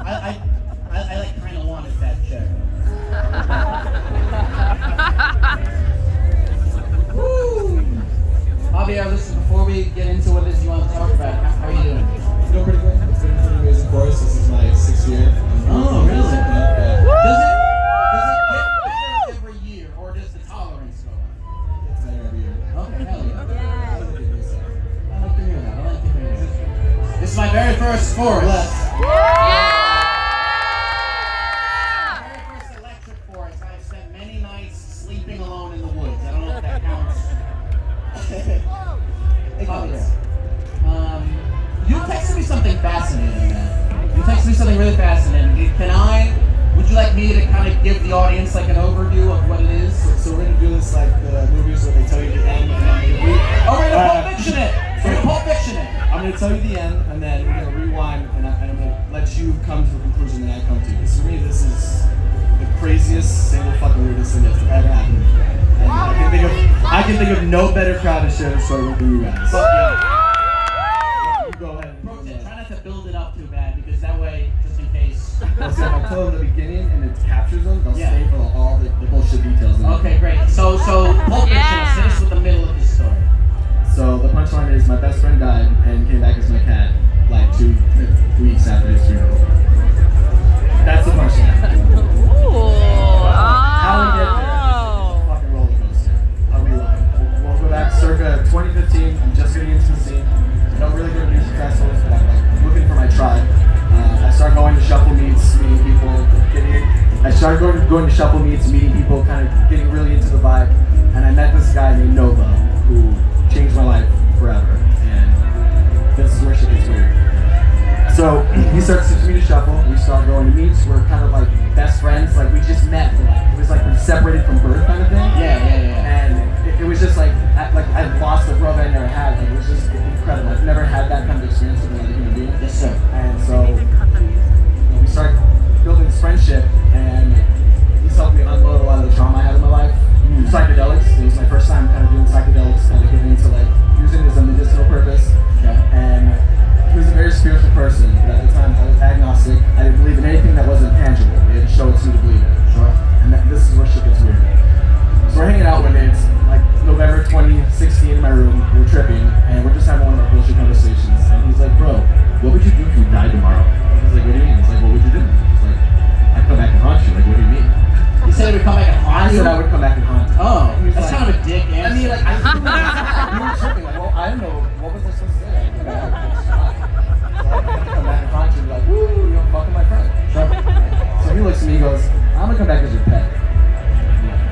I like kind of wanted that check. Woo! Javier, listen, before we get into what it is you want to talk about, how are you doing? Doing pretty good. It's been a pretty amazing course. This is my 6th year. Oh, really? Yeah. Does it get better every year, or does the tolerance go up? It's better every year. Okay, hell yeah. I like to hear this. I like to hear that. I like to hear that. This is my very first forest. My very first electric forest. I've spent many nights sleeping alone in the woods. I don't know if that counts. It counts. You texted me something fascinating, man. You texted me something really fascinating. Would you like me to kind of give the audience like an overview of what it is? So we're gonna do this like the movies where they tell you the end and then they Oh, we're gonna Pulp Fiction it! We're gonna Pulp Fiction it! I'm gonna tell you the end and then we're gonna rewind and I'm gonna let you come to the conclusion that I come to. Because for me, this is the craziest, single fucking weirdest thing that's ever happened. And I can think of no better crowd to share the story with you guys. Go ahead. Try not to build it up too bad because that way, just in case. Well, see, if I tell them the beginning and it captures them, they'll stay for all the bullshit details. Okay, great. So Pulp Fiction, hit us with the middle of the story. So the punchline is my best friend died and came back as my cat like 2 weeks after his funeral. That's the punchline. How we get there is a fucking roller coaster. I'll rewind. We'll go back circa 2015. I'm just getting into the scene. I don't really go to music festivals, but I'm like looking for my tribe. I started going to shuffle meets, meeting people, meeting people, kind of getting really into the vibe. And I met this guy named Nova, who changed my life forever. And this is where shit gets weird. So he starts teaching me to shuffle. We start going to meets. We're kind of like best friends. Like we just met. It was like we're separated from birth kind of thing. Yeah. And it was just like I lost a brother I never had. Like it was just incredible. I've never had that kind of experience with another human being. Yes, sir. And so we started building this friendship, and he's helped me unload a lot of the trauma I had in my life. Psychedelics. It was my first time kind of doing psychedelics, kind of getting into like using it as a medicinal purpose. Okay. And he was a very spiritual person, but at the time I was agnostic. I didn't believe in anything that wasn't tangible. He had to show it to me to believe it. Sure. And this is where shit gets weird. So we're hanging out one day, it's like November 2016 in my room, we're tripping, and we're just having one of our bullshit conversations. And he's like, bro, what would you do if you died tomorrow? I was like, what do you mean? He's like, what would you do? He's like, I'd come back and haunt you. Like, what do you mean? He said he would come back and haunt you? I said I would come back and haunt you. Oh, He was that's like, kind of a dick answer. I mean, like, we were tripping. Like, well, I don't know. What was I supposed to say? I think I had a shot. So I had to come back and haunt you and be like, woo, you're fucking my friend. So he looks at me, he goes, I'm gonna come back as your pet.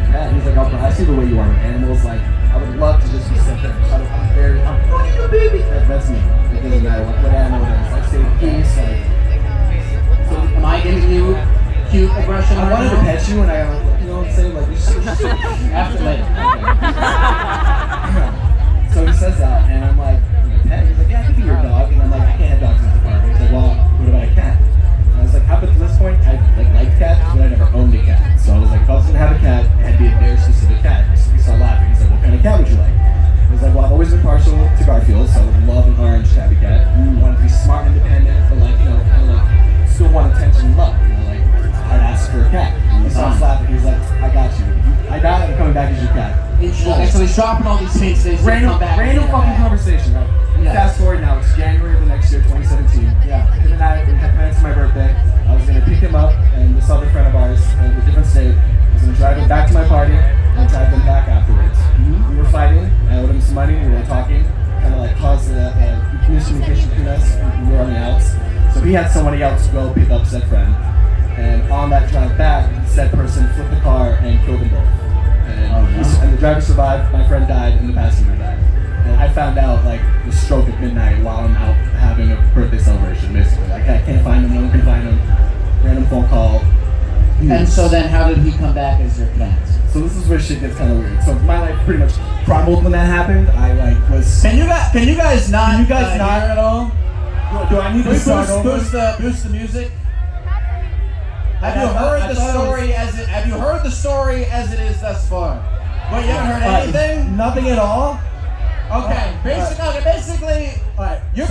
And he's like, oh, I see the way you are with animals. Like, I would love to just be sit there. I'm fucking your baby. That's me. It doesn't matter what animal it is. Like, say peace. Like, So am I giving you cute aggression? I wanted to pet you, and you know what I'm saying? Like, you should. After later. So he says that, and I'm like, pet? He's like, yeah, I could be your dog. And I'm like, I can't have dogs in this apartment. He's like, well, what about a cat? And I was like, up to this point, I like cats, but I never owned a cat. So I was like, if I was gonna have a cat, it had to be a very specific cat. So we started laughing. He's like, what kind of cat would you like? I was like, well, I've always been partial to Garfield, so I would love an orange tabby cat. Wanted to be smart and independent, but like, you know, kind of like still want attention and love. You know, like I'd ask for a cat. He starts laughing. He's like, I got you. I got it. I'm coming back as your cat. Okay, so he's dropping all these hints. Random fucking conversation, right? Yeah. Fast forward now, it's January of the next year, 2017. Yeah. Him and I, we had plans for my birthday. I was gonna pick him up and this other friend of ours in a different state. I was gonna drive him back to my party and drive them back afterwards. We were fighting, I owed him some money, we were talking, kind of like caused a miscommunication between us. We were on the outs. So he had somebody else go pick up said friend. And on that drive back, said person flipped the car and killed them both. And the driver survived, my friend died, and the passenger died. And I found out like the stroke at midnight while I'm out having a birthday celebration, basically. Like I can't find him, no one can find him. Random phone call. And so then how did he come back as your cat? So this is where shit gets kind of weird. So my life pretty much crumbled when that happened. I like was. Can you guys not hear at all? Do I need to start over? Boost the music. Have you heard the story as it is thus far? What, you haven't heard anything? Nothing at all. Okay, basically, Alright. your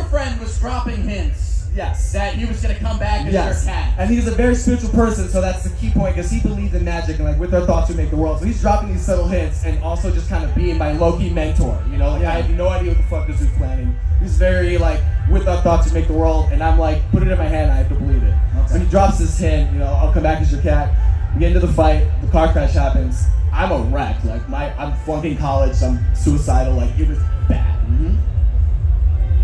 friend was dropping hints Yes. That he was gonna come back as your cat. And he's a very spiritual person, so that's the key point, because he believes in magic and like with our thoughts we make the world. So he's dropping these subtle hints and also just kind of being my low-key mentor. You know, like I have no idea what the fuck this dude's planning. He's very like, with our thoughts we make the world, and I'm like, put it in my hand, I have to believe it. Okay. So he drops this hint, you know, I'll come back as your cat. We get into the fight, the car crash happens. I'm a wreck. Like I'm flunking college, I'm suicidal, like it was bad.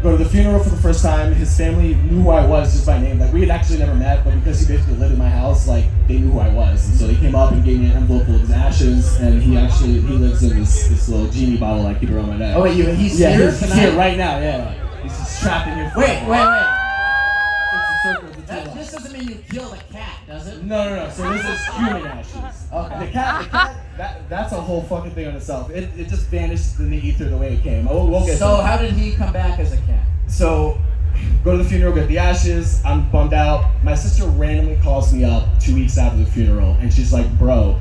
Go to the funeral for the first time. His family knew who I was just by name. Like we had actually never met, but because he basically lived in my house, like they knew who I was. And so they came up and gave me an envelope full of his ashes, and he lives in this little genie bottle I keep around my neck. Oh wait, he's here? He's here right now, yeah. He's just trapped in here. Wait. It's a circle. This doesn't mean you killed a cat, does it? No. So this is human ashes. Okay. The cat, that's a whole fucking thing on itself. It just vanished in the ether the way it came. We'll get So how did he come back as a cat? So, go to the funeral, get the ashes, I'm bummed out. My sister randomly calls me up 2 weeks after the funeral, and she's like, bro,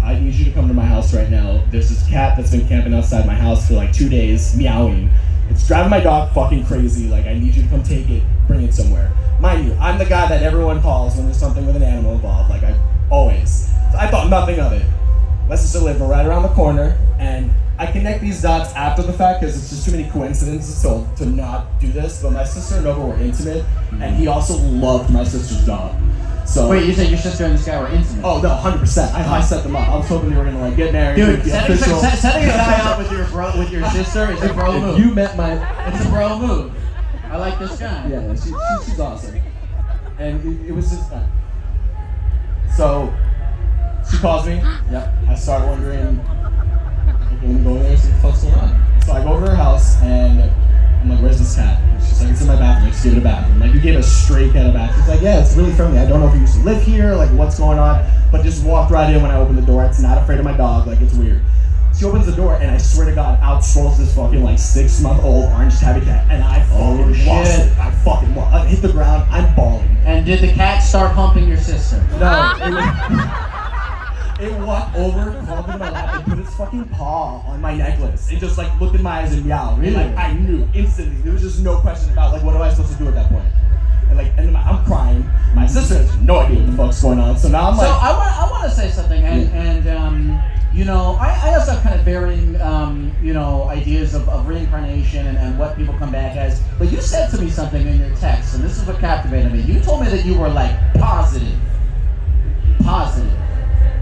I need you to come to my house right now. There's this cat that's been camping outside my house for like 2 days, meowing. It's driving my dog fucking crazy. Like, I need you to come take it, bring it somewhere. Mind you, I'm the guy that everyone calls when there's something with an animal involved, like I always. So I thought nothing of it. My sister lived right around the corner, and I connect these dots after the fact because it's just too many coincidences to not do this. But my sister and Nova were intimate, and he also loved my sister's dog. So wait, you said your sister and this guy were intimate? Oh no, 100%. I set them up. I was hoping they were gonna like get married. Dude, setting a guy up with your sister is a bro move. You met my. It's a bro move. I like this guy. Yeah, she's awesome, and it was just fun. So she calls me. Yep. I start wondering. I'm gonna go there and see what the fuck's going on. So I go over to her house and I'm like, where's this cat? And she's like, it's in my bathroom. I just gave it a bath. I'm like, you gave a stray cat a bath. She's like, yeah, it's really friendly. I don't know if he used to live here, like what's going on, but just walked right in when I opened the door. It's not afraid of my dog, like it's weird. She opens the door and I swear to God, out strolls this fucking like 6-month-old orange tabby cat, and I fucking lost it. I fucking lost. I hit the ground. I'm bawling. And did the cat start humping your sister? No. It walked over, crawled into my lap, and put its fucking paw on my necklace. It just like looked in my eyes and meowed. Really? And, like I knew instantly. There was just no question about like what am I supposed to do at that point. And like, and then I'm crying. My sister has no idea what the fuck's going on. So now I'm like. So I want to say something, and you know, I also have kind of varying you know, ideas of reincarnation and what people come back as. But you said to me something in your text, and this is what captivated me. You told me that you were like positive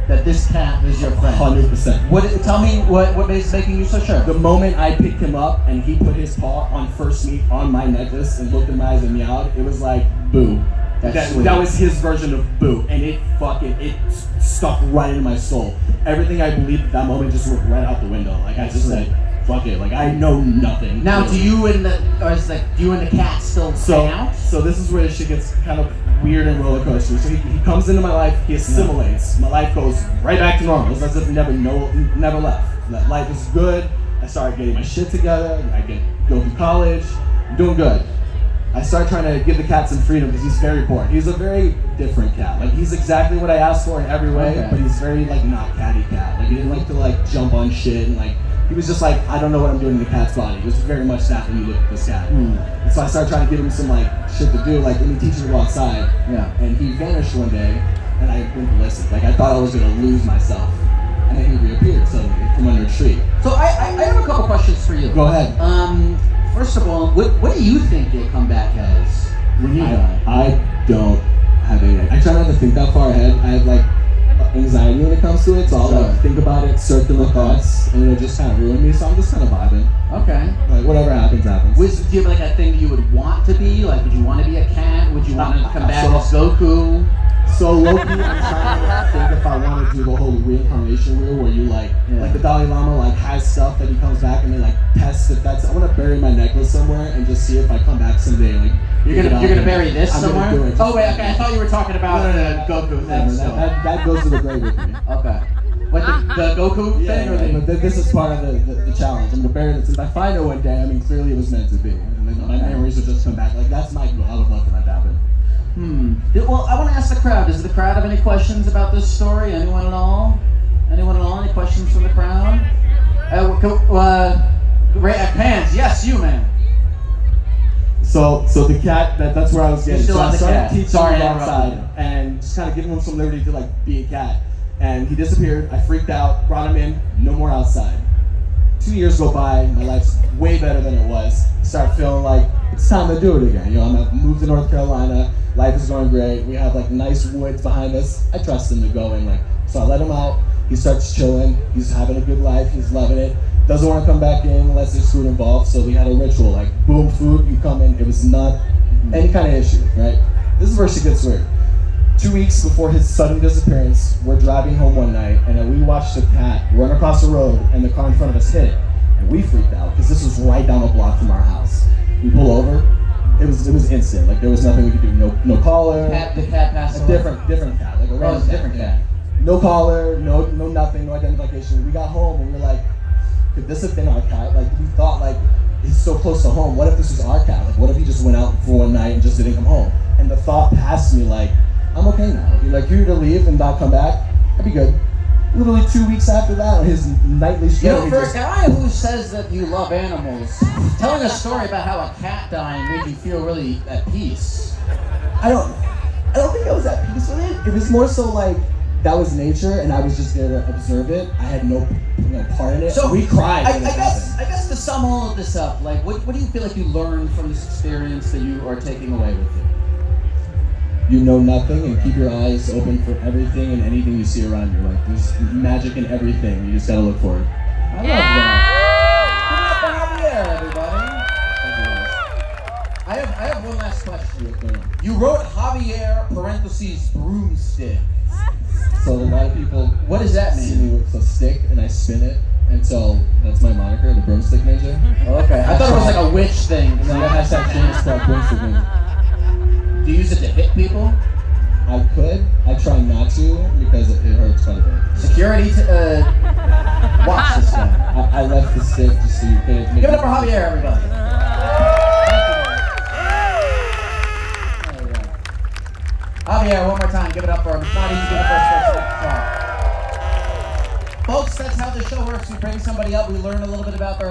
that this cat is your friend. 100%. Tell me what is making you so sure? The moment I picked him up and he put his paw on first meet on my necklace and looked in my eyes and meowed, it was like, boo. That was his version of boo, and it stuck right in my soul. Everything I believed at that moment just went right out the window. Like I just said, fuck it. Like I know nothing. Now, do you and the cat still hang out? So this is where the shit gets kind of weird and roller coaster. So he comes into my life, he assimilates. My life goes right back to normal. It's as if never left. That life is good. I started getting my shit together. Go through college. I'm doing good. I start trying to give the cat some freedom because he's very bored. He's a very different cat. Like he's exactly what I asked for in every way, but he's very like not catty cat. Like he didn't like to like jump on shit and like he was just like, I don't know what I'm doing in the cat's body. It was very much that when you look at this cat. And so I started trying to give him some like shit to do, like let me teach him to go outside. Yeah. And he vanished one day and I went ballistic. Like I thought I was gonna lose myself. And then he reappeared suddenly from under a tree. So I have a couple questions for you. Go ahead. First of all, what do you think you'll come back as when you die? I don't have any. I try not to think that far ahead. I have like anxiety when it comes to it, so I'll like think about it, circular thoughts, and it'll just kind of ruin me. So I'm just kind of vibing. Okay. Like whatever happens, happens. Do you have like a thing you would want to be? Like, would you want to be a cat? Would you want to come back as Goku? So low-key, I'm trying to think if I want to do the whole reincarnation wheel where you like the Dalai Lama like has stuff that he comes back and they like test if that's. I want to bury my necklace somewhere and just see if I come back someday. Like you're gonna bury this somewhere. Oh wait, okay. I thought you were talking about Goku thing. That goes to the grave with me. Okay. What the Goku thing? Or but this is part of the challenge. I'm gonna bury this. If I find it one day, I mean clearly it was meant to be, and then my memories will just come back. Like that's my goal. I would love for that to happen. Well, I want to ask the crowd. Does the crowd have any questions about this story? Anyone at all? Anyone at all? Any questions from the crowd? Hands. Yes, you, man. So the cat, that's where I was getting. still So I have the started cat. teaching Sorry him to interrupt outside you. and just kind of giving him some liberty to like be a cat. And he disappeared. I freaked out, brought him in, no more outside. 2 years go by, my life's way better than it was. Start feeling like it's time to do it again. You know, I'm moved to North Carolina. Life is going great. We have like nice woods behind us. I trust him to go in. Like, so I let him out. He starts chilling. He's having a good life. He's loving it. Doesn't want to come back in unless there's food involved. So we had a ritual like, boom, food. You come in. It was not any kind of issue, right? This is where she gets weird. 2 weeks before his sudden disappearance, we're driving home one night, and then we watched a cat run across the road, and the car in front of us hit it. And we freaked out, because this was right down the block from our house. We pull over, it was instant. Like, there was nothing we could do. No collar. The cat passed A away. different cat. Like a Oh, random it's a different cat. No collar, no nothing, no identification. We got home, and we were like, could this have been our cat? Like, we thought, like, he's so close to home. What if this was our cat? Like, what if he just went out for one night and just didn't come home? And the thought passed me, like, I'm okay now. You're like, you're to leave and not come back? I'd be good. Literally 2 weeks after that, his nightly You stroll. know, for a guy who says that you love animals, telling a story about how a cat died made you feel really at peace. I don't think I was at peace with it. It was more so like that was nature, and I was just there to observe it. I had no part in it. So we cried. I when it happened. guess to sum all of this up, like, what do you feel like you learned from this experience that you are taking away with you? You know nothing, and keep your eyes open for everything and anything you see around you. Like, there's magic in everything. You just gotta look for it. I love that. Give it up for Javier, everybody. I have one last question. You wrote Javier parentheses broomstick. So a lot of people, What does that see mean? me with a stick, and I spin it, and so that's my moniker, the broomstick ninja. Okay, I thought it was like a witch thing. And then the hashtag James Scott broomstick ninja. Do you use it to hit people? I could. I try not to because it hurts quite a bit. Security watch this guy. I left the stick just so you could. Give it up for Javier, everybody. Javier, one more time. Give it up for him. Why did you do the first person to talk? Folks, that's how the show works. We bring somebody up. We learn a little bit about their